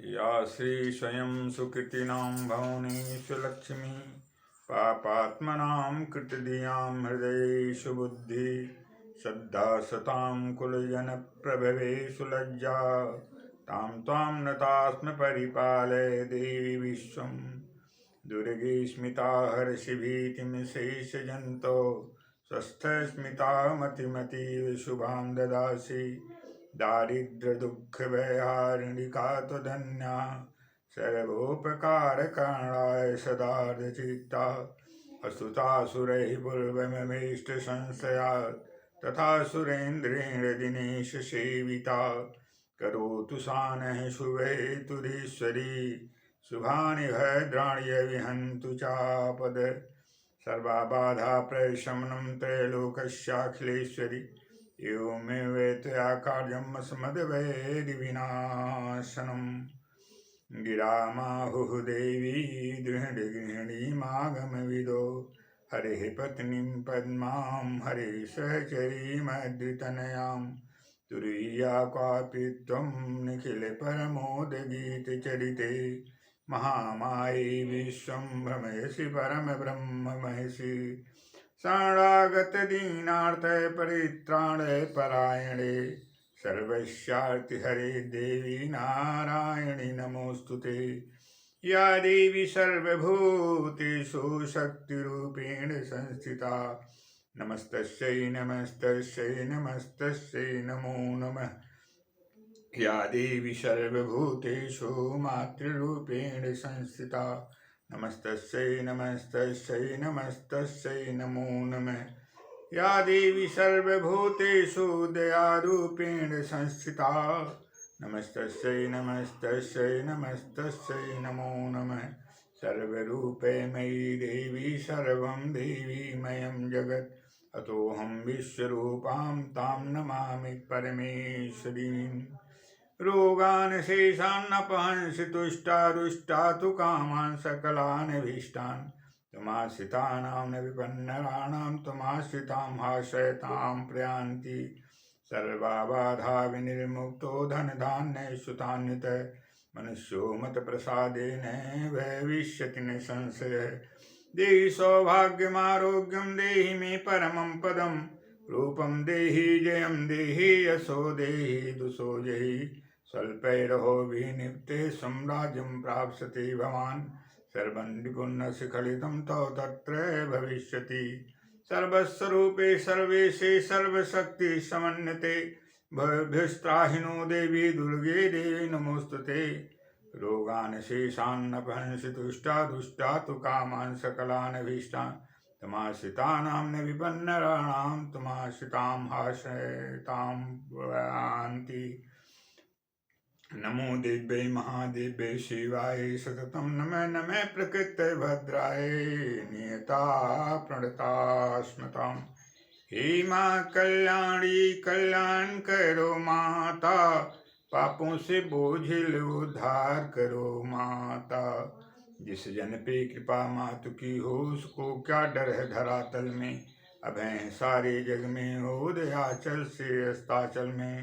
या श्री स्वयं सुकृतिनां भवनेषु लक्ष्मी पापात्मनां कृतधियां हृदयेषु बुद्धि श्रद्धा सतां कुलजनप्रभवेषु लज्जा तां त्वां नतास्म परिपालय देवी विश्वं दुर्गे स्मिता हर्षभीतिमशेषजन्तो स्वस्थस्मिता मतिमतीव शुभां ददासि दारिद्र्यदुःखभयहारिणिका त्वदन्या सर्वोपकारकरणाय सदार्धचित्ता असुतासुरैः पूर्वमभीष्टसंशयात् तथा सुरेन्द्रेण दिनेश सेविता करोतु सा नः शुभहेतुरीश्वरी शुभानि भद्राणि विहन्तु चापद सर्वाबाधा प्रशमनं त्रैलोक्यस्याखिलेश्वरी एवमेव त्वया कार्यम् अस्मद्वैरिविनाशनम् गिरामाहुः देवी दृढगृहिणीमागमविदो हरेः पत्नीं पद्मां हरेः सहचरीमद्वितनयां तुरीया क्वापि त्वं निखिलपरमोदगीतचरिते महामायी विश्वं भ्रमयसि परमब्रह्ममहसि शरणागतदीनार्थ परित्राणे परायणे सर्वस्यार्तिहरे देवी नारायणि नमोऽस्तुते या देवी सर्वभूतेषु शक्तिरूपेण संस्थिता नमस्तस्यै नमस्तस्यै नमस्तस्यै नमो नमः या देवी सर्वभूतेषु मातृरूपेण संस्थिता नमस्तस्यै नमस्तस्यै नमस्तस्यै नमो नमः या देवी सर्वभूतेषु दयारूपेण संस्थिता नमस्तस्यै नमस्तस्यै नमस्तस्यै नमो नमः सर्वरूपे मयि देवी सर्वं देवीमयं जगत् अतोऽहं विश्वरूपां तां नमामि परमेश्वरीम् रोगान् शेषान्नपहंसि तुष्टारुष्टा तु कामान् सकलान् भीष्टान् त्वमाश्रितानां न विपन्नराणां त्वमाश्रितां हासयतां प्रयान्ति सर्वाबाधा विनिर्मुक्तो धनधान्यसुतान्वितः मनुष्यो मतप्रसादेन भविष्यति न संशयः देहि सौभाग्यमारोग्यं देहि मे परमं पदं रूपं देहि जयं देहि यशो देहि दुषो जहि स्वल्पैरहो विनिप्ते सम्राज्यं प्राप्स्यति भवान् सर्वं विपुन्नशिखलितं तव तत्र भविष्यति सर्वस्वरूपे सर्वेशे सर्वशक्ति समन्विते भयभ्यस्त्राहिनो देवी दुर्गे देवी नमोस्तुते रोगान् शेषान्नपहंसि तुष्टा दुष्टा तु कामान् सकलान् भीष्टान् तमाश्रितानां न विपन्नराणां तमाश्रितां हासयतां प्रयान्ति नमो देव्यै महादेव्यै शिवाय सततं नमः नमः प्रकृते भद्राय नियता प्रणता स्मतां हे माँ कल्याणी कल्याण करो माता पापों से बोझिल उद्धार करो माता जिस जन पे कृपा मातु की हो उसको क्या डर है धरातल में अभय सारे जग में हो दयाचल से अस्ताचल में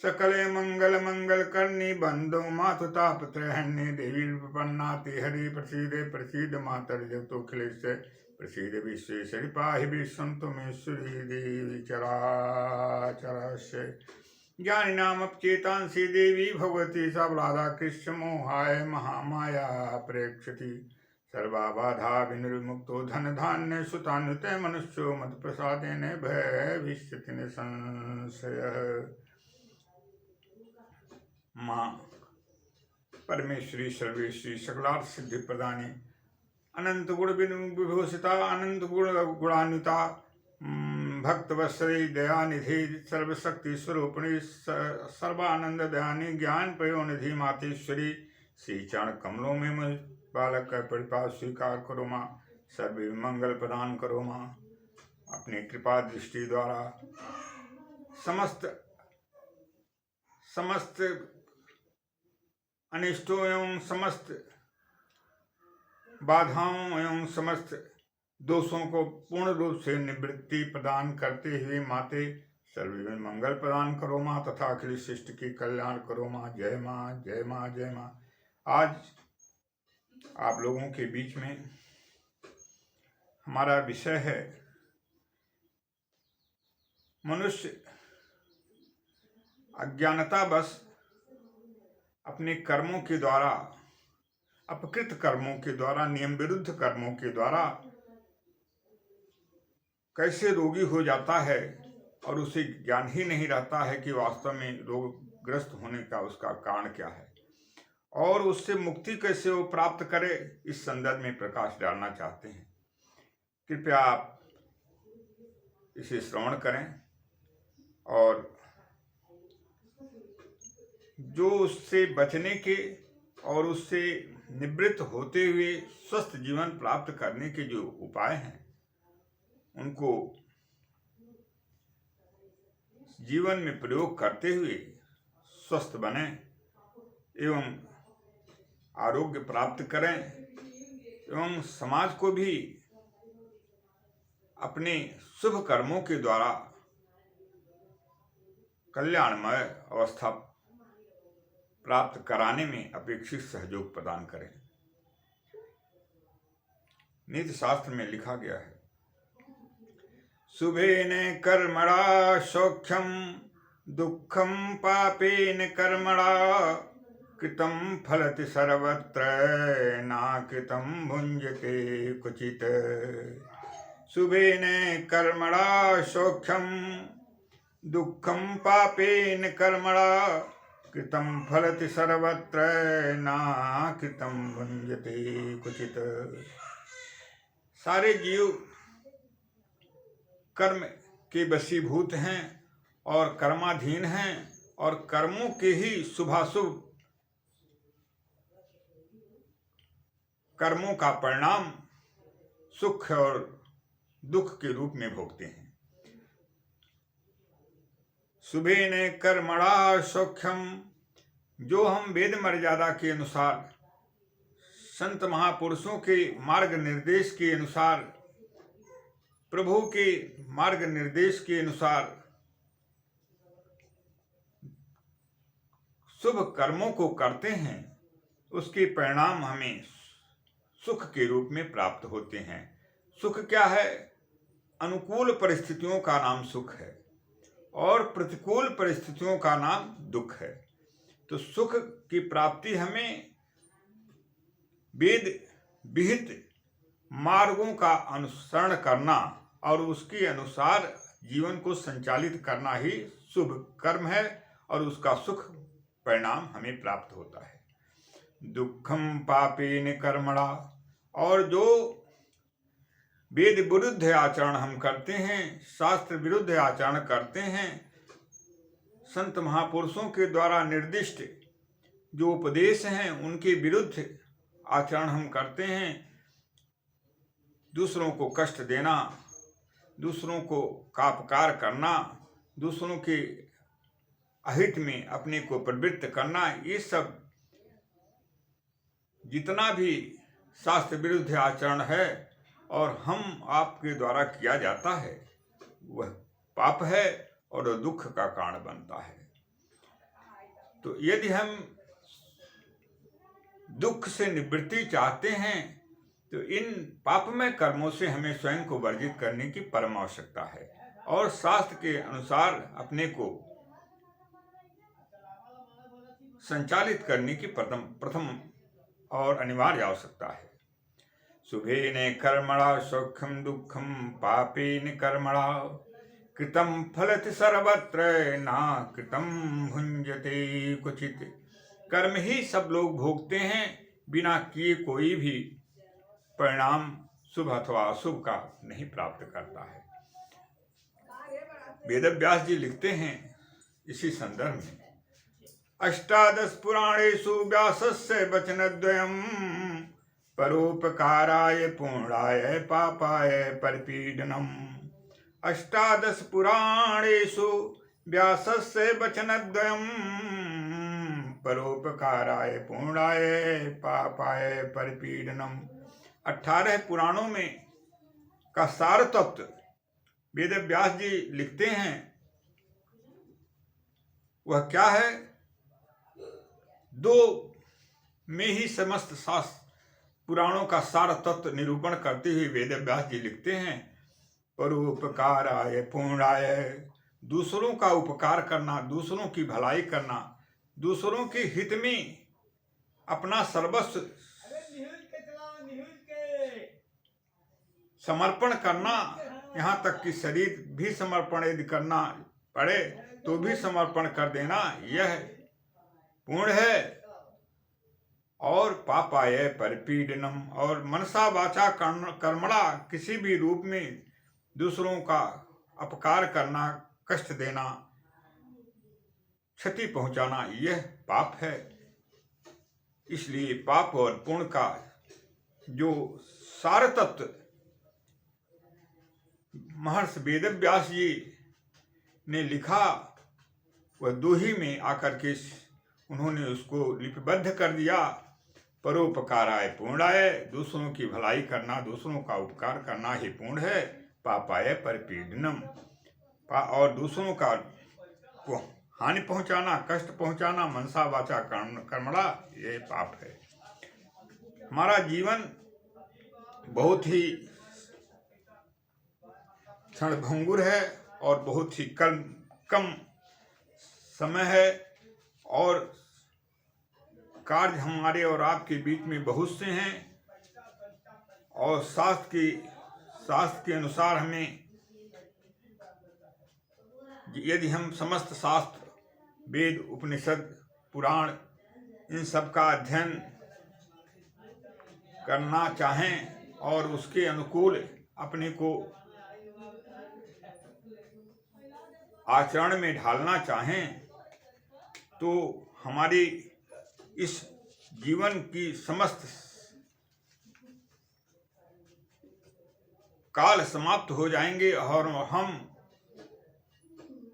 सकले मंगल मंगल करनी बंदो मातु ताप त्रहन्य देवी विपन्नाति हरि प्रसीदे प्रसीद मातर जगतो खिलेश प्रसीद विश्वेश्वरी पाहि विश्वं त्वमेश्वरी देवी चराचरस्य ज्ञानी नाम चेतांसी देवी भगवती सबलादा कृष्ण मोहाय महामाया प्रेक्षति सर्वाबाधा विनिर्मुक्तो धन धान्य सुतान्वित मनुष्यो मत प्रसादेन भविष्यति न संशयः माँ परमेश्वरी सर्वेश्वरी सकलार्थ सिद्धि प्रदानी अनंत गुण विभूषिता अनंत गुण गुणान्विता भक्तवत्सले दयानिधि सर्वशक्ति स्वरूपिणी सर्वानंद दयानी ज्ञान पयोनिधि मातेश्वरी श्री चरण कमलों में मुझ बालक का परिपाल स्वीकार करो माँ सर्व मंगल प्रदान करो माँ अपनी कृपा दृष्टि द्वारा समस्त अनिष्टों एवं समस्त बाधाओं एवं समस्त दोषों को पूर्ण रूप से निवृत्ति प्रदान करते हुए माते सर्वविघ्न मंगल प्रदान करो माँ तथा अखिल सृष्टि की कल्याण करो माँ। जय माँ जय माँ जय माँ। आज आप लोगों के बीच में हमारा विषय है मनुष्य अज्ञानतावश अपने कर्मों के द्वारा, अपकृत कर्मों के द्वारा, नियम विरुद्ध कर्मों के द्वारा कैसे रोगी हो जाता है और उसे ज्ञान ही नहीं रहता है कि वास्तव में रोगग्रस्त होने का उसका कारण क्या है और उससे मुक्ति कैसे वो प्राप्त करे, इस संदर्भ में प्रकाश डालना चाहते हैं। कृपया आप इसे श्रवण करें और जो उससे बचने के और उससे निवृत्त होते हुए स्वस्थ जीवन प्राप्त करने के जो उपाय हैं उनको जीवन में प्रयोग करते हुए स्वस्थ बने एवं आरोग्य प्राप्त करें एवं समाज को भी अपने शुभ कर्मों के द्वारा कल्याणमय अवस्था प्राप्त कराने में अपेक्षित सहयोग प्रदान करें। नीति शास्त्र में लिखा गया है, शुभेन कर्मणा सौख्यम दुःखम पापेन कर्मणा कृतं फलति सर्वत्र न कृतं भुञ्जते क्वचित्। शुभेन कर्मणा सौख्यम दुःखम पापेन कर्मणा कृतं फलति सर्वत्र न कृतं भुञ्जते क्वचित्। सारे जीव कर्म के वशीभूत हैं और कर्माधीन हैं और कर्मों के ही शुभाशुभ कर्मों का परिणाम सुख और दुख के रूप में भोगते हैं। शुभेन कर्मणा सौख्यम, जो हम वेद मर्यादा के अनुसार, संत महापुरुषों के मार्ग निर्देश के अनुसार, प्रभु के मार्ग निर्देश के अनुसार शुभ कर्मों को करते हैं, उसके परिणाम हमें सुख के रूप में प्राप्त होते हैं। सुख क्या है? अनुकूल परिस्थितियों का नाम सुख है और प्रतिकूल परिस्थितियों का नाम दुख है। तो सुख की प्राप्ति हमें वेद विहित मार्गों का अनुसरण करना और उसके अनुसार जीवन को संचालित करना ही शुभ कर्म है और उसका सुख परिणाम हमें प्राप्त होता है। दुखम पापेन कर्मणा, और जो वेद विरुद्ध आचरण हम करते हैं, शास्त्र विरुद्ध आचरण करते हैं, संत महापुरुषों के द्वारा निर्दिष्ट जो उपदेश हैं उनके विरुद्ध आचरण हम करते हैं, दूसरों को कष्ट देना, दूसरों को कापकार करना, दूसरों के अहित में अपने को प्रवृत्त करना, ये सब जितना भी शास्त्र विरुद्ध आचरण है और हम आपके द्वारा किया जाता है वह पाप है और दुख का कारण बनता है। तो यदि हम दुख से निवृत्ति चाहते हैं तो इन पापमय कर्मों से हमें स्वयं को वर्जित करने की परम आवश्यकता है और शास्त्र के अनुसार अपने को संचालित करने की प्रथम और अनिवार्य आवश्यकता है। शुभेन कर्मणा सौख्यम दुःखम पापेन कर्मणा कृतं फलति सर्वत्र न कृतं भुञ्जते क्वचित्। कर्म ही सब लोग भोगते हैं, बिना किए कोई भी परिणाम शुभ अथवा अशुभ का नहीं प्राप्त करता है। वेदव्यास जी लिखते हैं इसी संदर्भ में, अष्टादश पुराणेषु व्यासस्य वचनद्वयम् परोपकाराय पूर्णाय पापाय परिपीडनम्। अष्टादश पुराणेषु व्यासस्य वचनद्वयम् परोपकाराय पूर्णाय पापाय परिपीडनम्। 18 पुराणों में का सार तत्व वेद व्यास जी लिखते हैं, वह क्या है? 2 में ही समस्त शास्त्र पुराणों का सार तत्व निरूपण करते हुए वेद व्यास जी लिखते हैं, परोपकाराय पूर्णाय, दूसरों का उपकार करना, दूसरों की भलाई करना, दूसरों के हित में अपना सर्वस्व समर्पण करना, यहाँ तक कि शरीर भी समर्पण यदि करना पड़े तो भी समर्पण कर देना, यह पूर्ण है। और पापाय परपीडनम, और मनसा वाचा कर्मणा, किसी भी रूप में दूसरों का अपकार करना, कष्ट देना, क्षति पहुंचाना, यह पाप है। इसलिए पाप और पुण्य का जो सार तत्व महर्षि वेदव्यास जी ने लिखा, वह दोही में आकर के उन्होंने उसको लिपिबद्ध कर दिया। परोपकाराय पूर्णाय, दूसरों की भलाई करना, दूसरों का उपकार करना ही पूर्ण है। पापाय परपीडनम, और दूसरों का हानि पहुंचाना, कष्ट पहुंचाना, मनसा वाचा कर्मणा, ये पाप है। हमारा जीवन बहुत ही क्षणभंगुर है और बहुत ही कम समय है, और कार्य हमारे और आपके बीच में बहुत से हैं, और शास्त्र के अनुसार हमें, यदि हम समस्त शास्त्र, वेद, उपनिषद, पुराण, इन सब का अध्ययन करना चाहें और उसके अनुकूल अपने को आचरण में ढालना चाहें, तो हमारी इस जीवन की समस्त काल समाप्त हो जाएंगे और हम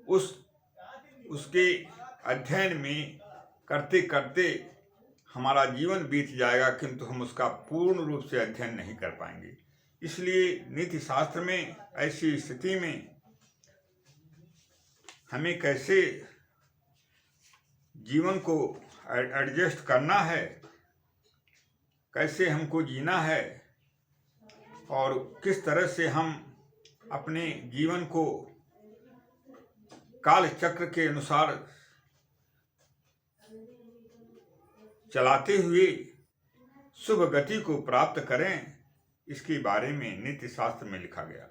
उसके अध्ययन में करते करते हमारा जीवन बीत जाएगा, किंतु हम उसका पूर्ण रूप से अध्ययन नहीं कर पाएंगे। इसलिए नीति शास्त्र में ऐसी स्थिति में हमें कैसे जीवन को एडजस्ट करना है, कैसे हमको जीना है, और किस तरह से हम अपने जीवन को काल चक्र के अनुसार चलाते हुए शुभ गति को प्राप्त करें, इसके बारे में नीति शास्त्र में लिखा गया।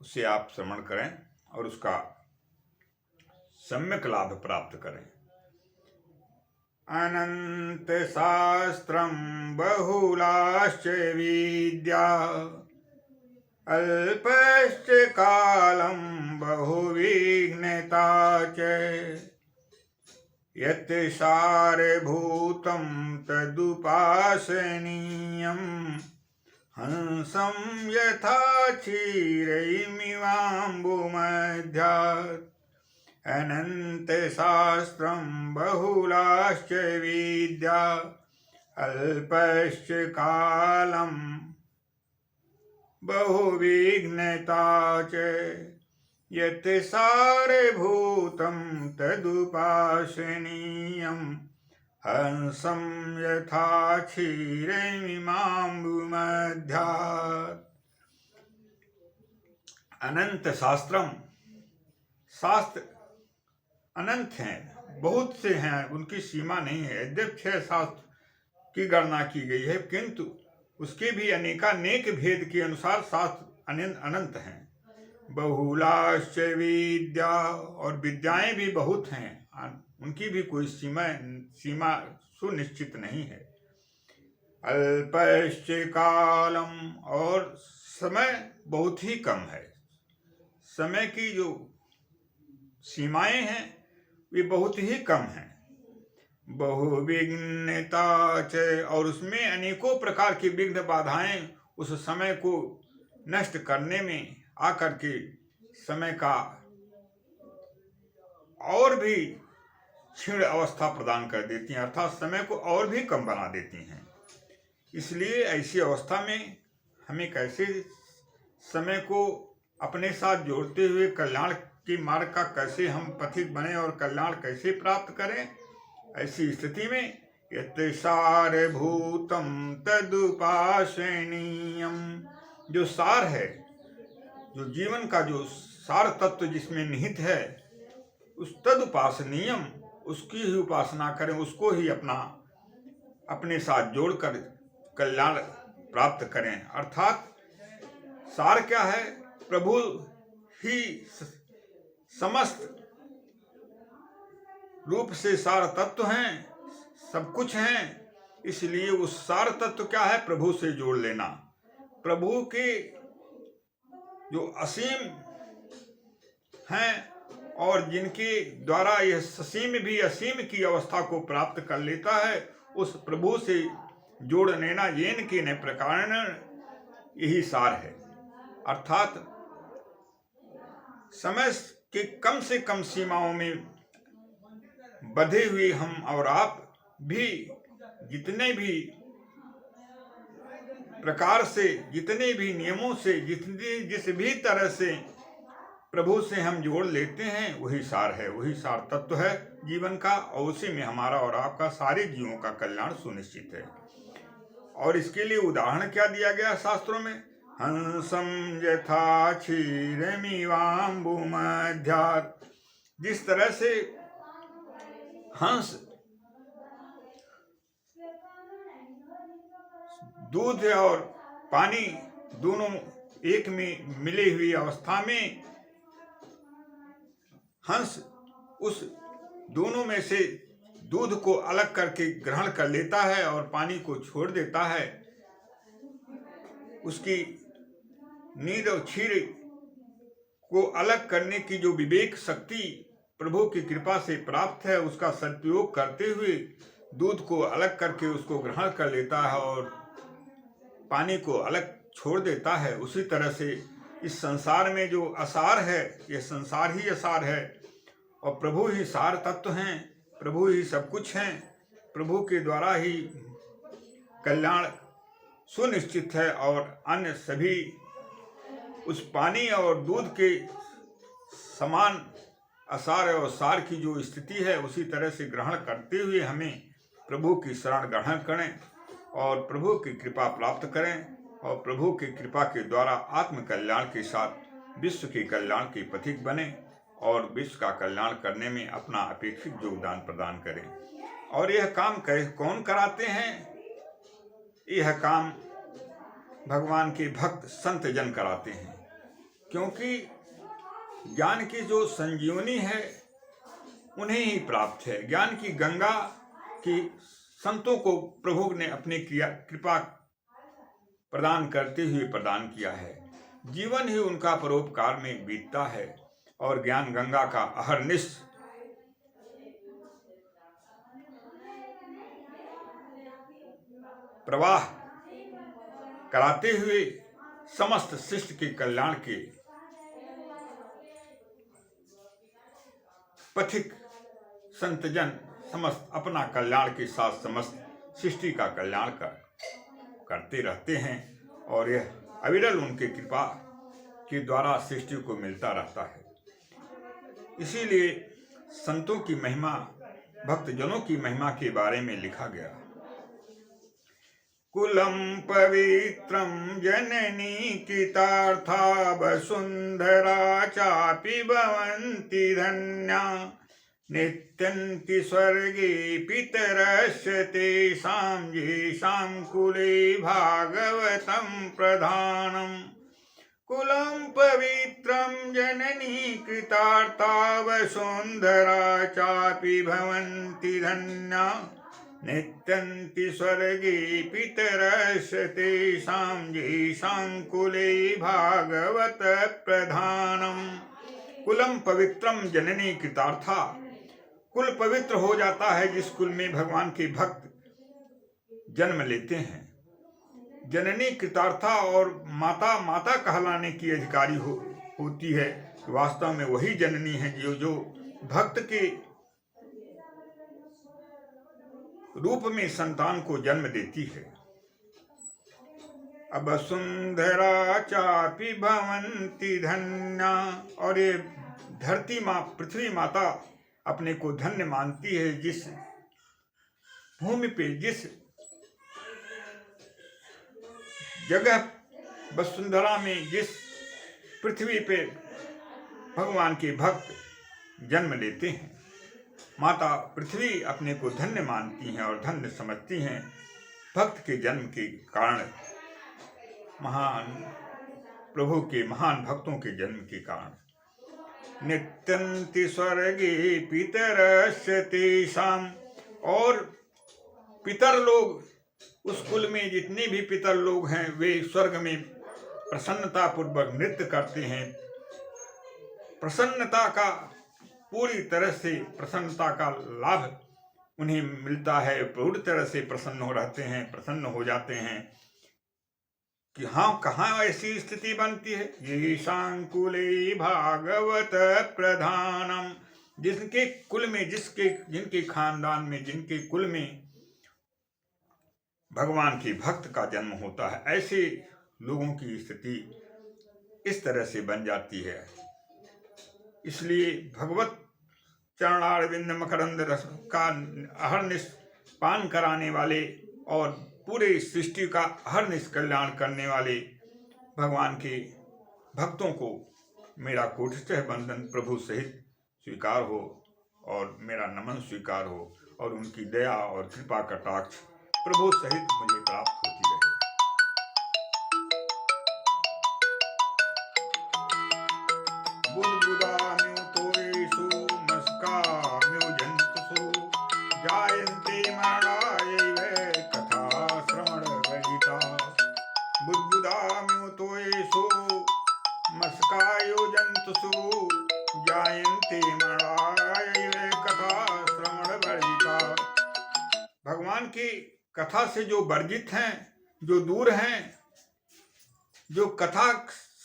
उसे आप श्रवण करें और उसका सम्यक लाभ प्राप्त करें। अनंत शास्त्रम बहुलाश्च विद्या, अल्पश्च कालम बहुविघ्नता च, यत् सारभूतं तदुपासनीयं, हंसं यथा क्षीरमिवाम्बुमध्यात्। अनंत शास्त्रं बहुलाश्च विद्या, अल्पश्च कालम बहुविघ्नता च, यत् सारभूतं तदुपासनीयं, हंसं यथा क्षीरमिवाम्बुमध्यात्। अनंत शास्त्रम, शास्त्र अनंत हैं, बहुत से हैं, उनकी सीमा नहीं है। यद्यपि 6 शास्त्र की गणना की गई है, किंतु उसके भी अनेकानेक भेद के अनुसार शास्त्र अनंत हैं। बहुलाश्च विद्या, और विद्याएं भी बहुत हैं, उनकी भी कोई सीमा सुनिश्चित नहीं है। अल्पश्च कालम, और समय बहुत ही कम है। समय की जो सीमाएं हैं वे बहुत ही कम हैं। बहुविघ्नता च, और उसमें अनेकों प्रकार की विघ्न बाधाएं उस समय को नष्ट करने में आकर के समय का और भी क्षीण अवस्था प्रदान कर देती हैं, अर्थात समय को और भी कम बना देती हैं। इसलिए ऐसी अवस्था में हमें कैसे समय को अपने साथ जोड़ते हुए कल्याण के मार्ग का कैसे हम पथिक बने और कल्याण कैसे प्राप्त करें, ऐसी स्थिति में यत् सारभूतं तदुपासनीयम। जो सार है, जो जीवन का जो सार तत्व जिसमें निहित है, उस तदुपासनीयम, उसकी ही उपासना करें, उसको ही अपने साथ जोड़कर कल्याण प्राप्त करें। अर्थात सार क्या है? प्रभु ही समस्त रूप से सार तत्व हैं, सब कुछ हैं। इसलिए उस सार तत्व क्या है? प्रभु से जोड़ लेना। प्रभु के जो असीम हैं और जिनके द्वारा यह ससीम भी असीम की अवस्था को प्राप्त कर लेता है, उस प्रभु से जोड़ लेना, येन के न प्रकार, यही सार है। अर्थात समय के कम से कम सीमाओं में बंधे हुए हम और आप भी जितने भी प्रकार से, जितने भी नियमों से, जिस भी तरह से प्रभु से हम जोड़ लेते हैं, वही सार है, वही सार तत्व है जीवन का, और उसी में हमारा और आपका सारे जीवों का कल्याण सुनिश्चित है। और इसके लिए उदाहरण क्या दिया गया शास्त्रों में? हंसम यथा क्षीरमिवाम्बुमध्यात्। जिस तरह से हंस दूध और पानी दोनों एक में मिली हुई अवस्था में, हंस उस दोनों में से दूध को अलग करके ग्रहण कर लेता है और पानी को छोड़ देता है। उसकी नींद और क्षीर को अलग करने की जो विवेक शक्ति प्रभु की कृपा से प्राप्त है, उसका सदुपयोग करते हुए दूध को अलग करके उसको ग्रहण कर लेता है और पानी को अलग छोड़ देता है। उसी तरह से इस संसार में जो असार है, यह संसार ही असार है और प्रभु ही सार तत्व हैं, प्रभु ही सब कुछ हैं। प्रभु के द्वारा ही कल्याण सुनिश्चित है और अन्य सभी उस पानी और दूध के समान असार और सार की जो स्थिति है, उसी तरह से ग्रहण करते हुए हमें प्रभु की शरण ग्रहण करें और प्रभु की कृपा प्राप्त करें और प्रभु की कृपा के द्वारा आत्म कल्याण के साथ विश्व के कल्याण के पथिक बने और विश्व का कल्याण करने में अपना अपेक्षित योगदान प्रदान करें। और यह काम कौन कराते हैं? यह काम भगवान के भक्त संत जन कराते हैं, क्योंकि ज्ञान की जो संजीवनी है उन्हें ही प्राप्त है। ज्ञान की गंगा की संतों को प्रभु ने अपनी कृपा प्रदान करते हुए प्रदान किया है। जीवन ही उनका परोपकार में बीतता है और ज्ञान गंगा का अहरनिश प्रवाह कराते हुए समस्त शिष्ट के कल्याण के पथिक संतजन समस्त अपना कल्याण के साथ समस्त सृष्टि का कल्याण करते रहते हैं और यह अविरल उनके कृपा के द्वारा सृष्टि को मिलता रहता है। इसीलिए संतों की महिमा, भक्तजनों की महिमा के बारे में लिखा गया। कुलम पवित्रम जननी कृतार्था वसुंधरा चापि भवन्ति धन्या नित्यन्ति स्वर्गे पितरस्य तेषां येषां कुले भागवतं प्रधानम्। कुलं पवित्रं जननी कृतार्था वसुंधरा चापि भवन्ति धन्या नित्यन्ति स्वर्गे पितरस्य तेषां येषां कुले भागवत प्रधानम्। कुलम पवित्रम जननी कृतार्था। कुल पवित्र हो जाता है जिस कुल में भगवान के भक्त जन्म लेते हैं। जननी कृतार्था और माता कहलाने की अधिकारी होती है। वास्तव में वही जननी है जो भक्त के रूप में संतान को जन्म देती है। अब सुंदरा चापि भवन्ति धन्या। और ये धरती माँ, पृथ्वी माता अपने को धन्य मानती है जिस भूमि पे जिस जगह वसुंधरा में, जिस पृथ्वी पे भगवान के भक्त जन्म लेते हैं, माता पृथ्वी अपने को धन्य मानती हैं और धन्य समझती हैं भक्त के जन्म के कारण, महान प्रभु के महान भक्तों के जन्म के कारण। नित्यन्ति स्वर्गे पितरस्य तेषाम्, और पितर लोग, उस कुल में जितने भी पितर लोग हैं वे स्वर्ग में प्रसन्नता पूर्वक नृत्य करते हैं। प्रसन्नता का, पूरी तरह से प्रसन्नता का लाभ उन्हें मिलता है, पूरी तरह से प्रसन्न हो रहते हैं, प्रसन्न हो जाते हैं। कि हाँ, कहाँ ऐसी स्थिति बनती है? ये शांकुले भागवत प्रधानम, जिनके कुल में, जिनके खानदान में, जिनके कुल में भगवान के भक्त का जन्म होता है, ऐसे लोगों की स्थिति इस तरह से बन जाती है। इसलिए भगवत चरणारविंद मकरंद रस का अहर्निश पान कराने वाले और पूरे सृष्टि का अहर्निश कल्याण करने वाले भगवान के भक्तों को मेरा कोटिशः वंदन प्रभु सहित स्वीकार हो और मेरा नमन स्वीकार हो, और उनकी दया और कृपा कटाक्ष प्रभु सहित मुझे प्राप्त होती रहे। बुद्बुदाम्यो तोयेषु मस्काम्यो जन्तुषु जायन्ते मरणायैव कथा श्रवणवर्जिता। बुद्बुदाम्यो तोयेषु मस्कायो जन्तुषु जायन्ते मरणायैव कथा श्रवणवर्जिता। भगवान की कथा से जो वर्जित हैं, जो दूर हैं, जो कथा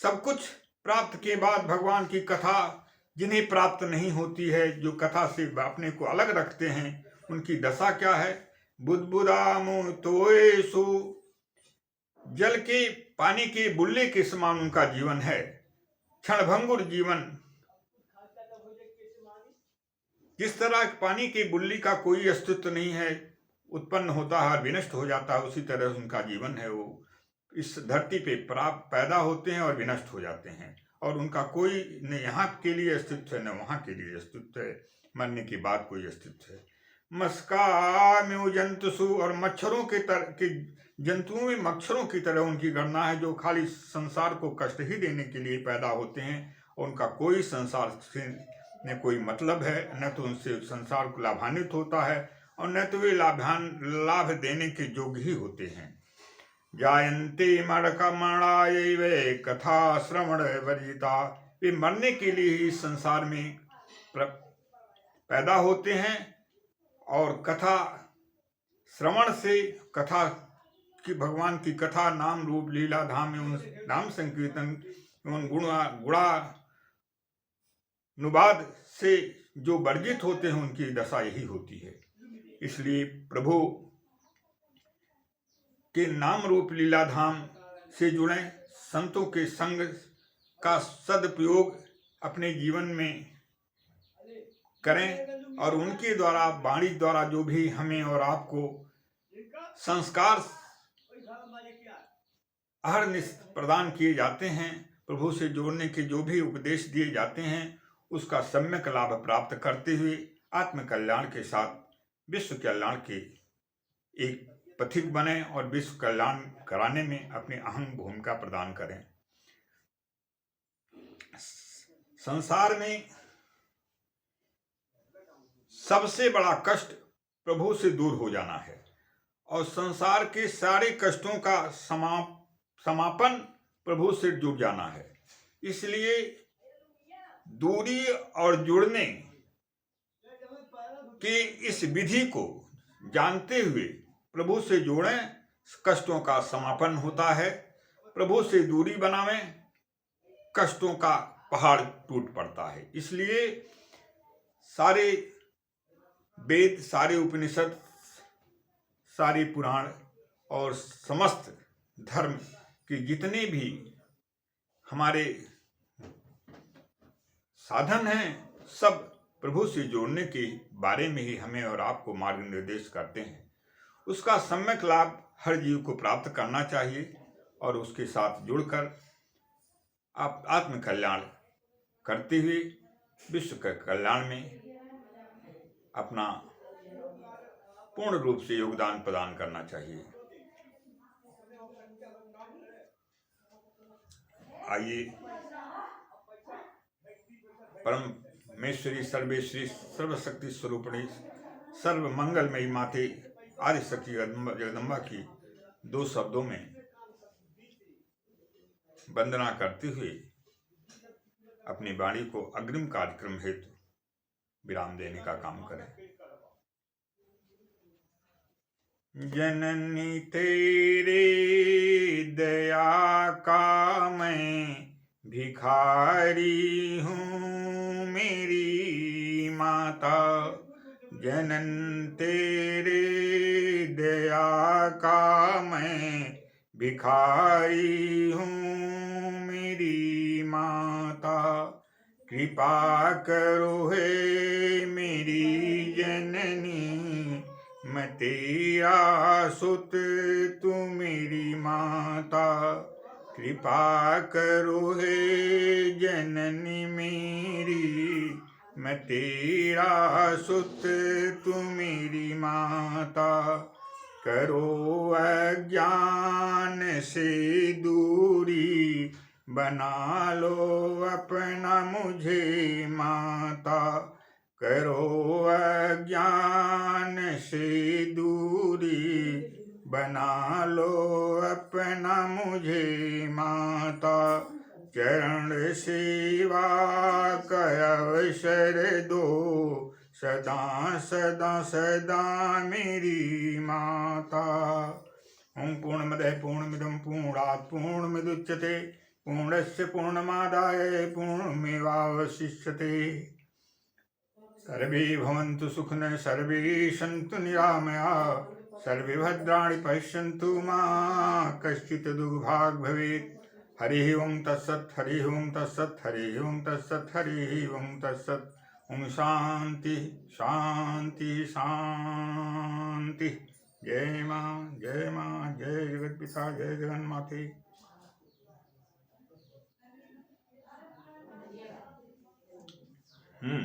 सब कुछ प्राप्त के बाद भगवान की कथा जिन्हें प्राप्त नहीं होती है, जो कथा से अपने को अलग रखते हैं, उनकी दशा क्या है? बुद्बुदामो तोयेषु, जल के पानी के बुल्ले के समान उनका जीवन है, क्षणभंगुर जीवन। जिस तरह पानी के बुल्ली का कोई अस्तित्व नहीं है, उत्पन्न होता है और विनष्ट हो जाता है, उसी तरह उनका जीवन है। वो इस धरती पे पैदा होते हैं और विनष्ट हो जाते हैं, और उनका कोई न यहाँ के लिए अस्तित्व है न वहाँ के लिए अस्तित्व है, मरने के बाद कोई अस्तित्व है। मस्काम्यो जंतुषु, और मच्छरों के जंतुओं में मच्छरों की तरह उनकी गणना है, जो खाली संसार को कष्ट ही देने के लिए पैदा होते हैं, और उनका कोई संसार से न कोई मतलब है, न तो उनसे संसार को लाभान्वित होता है, और न तो वे लाभ देने के योग्य ही होते हैं। जायन्ते मरणायैव कथा श्रवण वर्जिता, वे मरने के लिए ही संसार में पैदा होते हैं, और कथा श्रवण से, कथा की, भगवान की कथा, नाम रूप लीला धाम एवं नाम संकीर्तन एवं गुणानुवाद से जो वर्जित होते हैं, उनकी दशा यही होती है। इसलिए प्रभु के नाम रूप लीला धाम से जुड़े, संतों के संग का सदुपयोग अपने जीवन में करें, और उनके द्वारा, वाणी द्वारा जो भी हमें और आपको संस्कार अहर्निश प्रदान किए जाते हैं, प्रभु से जोड़ने के जो भी उपदेश दिए जाते हैं, उसका सम्यक लाभ प्राप्त करते हुए आत्म कल्याण के साथ विश्व कल्याण के एक पथिक बने और विश्व कल्याण कराने में अपनी अहम भूमिका प्रदान करें। संसार में सबसे बड़ा कष्ट प्रभु से दूर हो जाना है, और संसार के सारे कष्टों का समापन प्रभु से जुड़ जाना है। इसलिए दूरी और जुड़ने के इस विधि को जानते हुए प्रभु से जोड़ें, कष्टों का समापन होता है। प्रभु से दूरी बनावें, कष्टों का पहाड़ टूट पड़ता है। इसलिए सारे वेद, सारे उपनिषद, सारे पुराण और समस्त धर्म के जितने भी हमारे साधन हैं, सब प्रभु से जोड़ने के बारे में ही हमें और आपको मार्ग निर्देश करते हैं। उसका सम्यक लाभ हर जीव को प्राप्त करना चाहिए और उसके साथ जुड़कर आप आत्म कल्याण करते हुए विश्व के कल्याण में अपना पूर्ण रूप से योगदान प्रदान करना चाहिए। आइए परमेश्वरी सर्वेश्वरी सर्वशक्ति स्वरूपिणी सर्व मंगलमयी माते आदिशक्ति जगदम्बा की 2 शब्दों में वंदना करते हुए अपनी वाणी को अग्रिम कार्यक्रम हेतु विराम देने का काम करें। जननी तेरे दया का मैं भिखारी हूँ मेरी माता, जनन तेरे दया का मैं भिखारी हूँ मेरी माता, कृपा करो है मेरी जननी, मैं तेरा सुत तू मेरी माता, कृपा करो है जननी मेरी, मैं तेरा सुत तू मेरी माता, करो अज्ञान से दूरी, बना लो अपना मुझे माता, करो अज्ञान से दूरी, बना लो अपना मुझे माता, चरण सेवा का अवसर दो सदा सदा सदा मेरी माता। ओम पूर्णमदः पूर्णमिदं पूर्णात् पूर्णमुदच्यते पूर्णस्य पूर्णमादाय पूर्णमेवावशिष्यते। सर्वे भवन्तु सुखिनः सर्वे सन्तु निरामयाः सर्वे भद्राणि पश्यन्तु मा कश्चित् दुर्भाग् भवेत्। हरि ओं तत्सत् हरि ओं तत्सत् हरि ओं तत्सत् हरि ओं तत्सत्। ओम शांति शांति शांति। जय माँ जय जगत पिता जय जगन्माते। हम्म